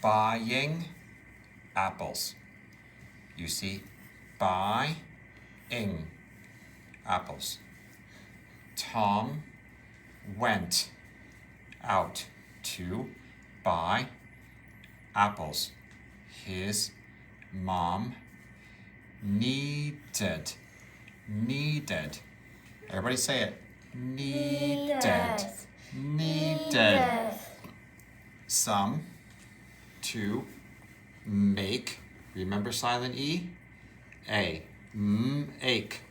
buying apples. You see, buying apples. Tom went out to buy apples. His mom needed. Everybody say it. Needed. Some to make. Remember silent E? A. Make.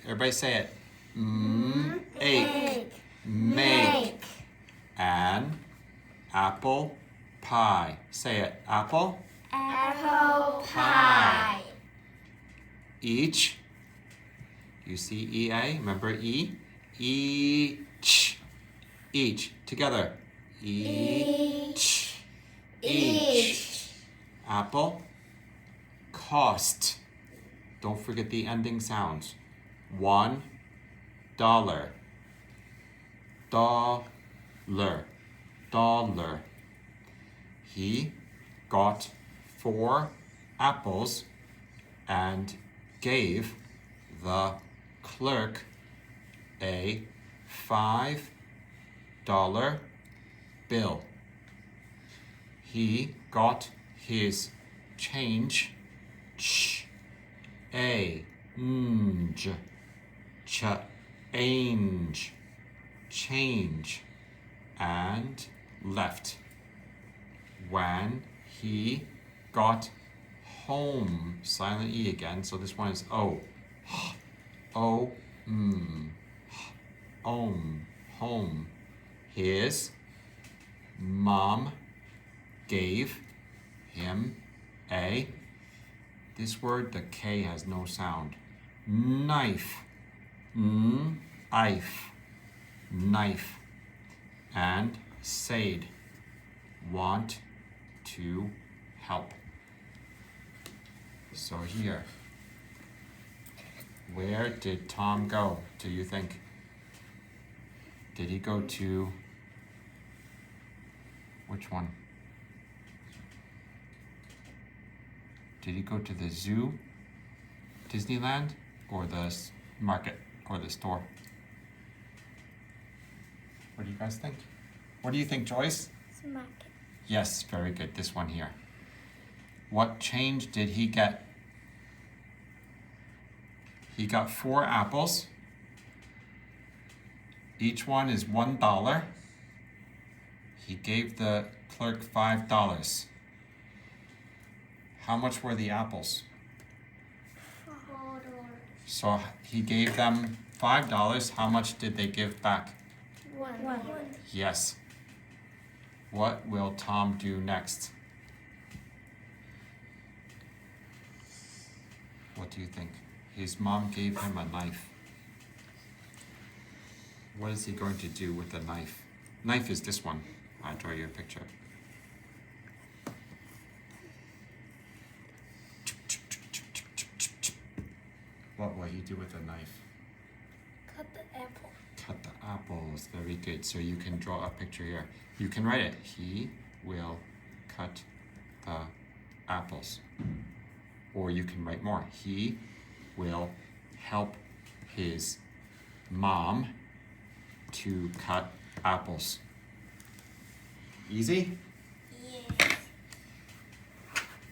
Everybody say it. Make. An apple pie. Say it. Apple pie. Each. You see EA? Remember E? Each. Together. Each. Apple. Cost. Don't forget the ending sounds. $1. Dollar. He got 4 apples and gave the clerk a $5 bill. He got his change. Change and left. When he got home, silent E again, so this one is O. Home. His mom gave him a, this word, the K has no sound, knife, and said, want to help. So here, where did Tom go, do you think? Did he go to, which one? Did he go to the zoo, Disneyland, or the market, or the store? What do you guys think? What do you think, Joyce? The market. Yes, very good. This one here. What change did he get? He got 4 apples. Each one is $1. He gave the clerk $5. How much were the apples? $4. So he gave them $5. How much did they give back? $1. Yes. What will Tom do next? What do you think? His mom gave him a knife. What is he going to do with the knife? Knife is this one. I'll draw you a picture. What will he do with the knife? Cut the apple. Cut the apples. Very good. So you can draw a picture here. You can write it. He will cut the apples. Or you can write more. He will help his mom to cut apples. Easy?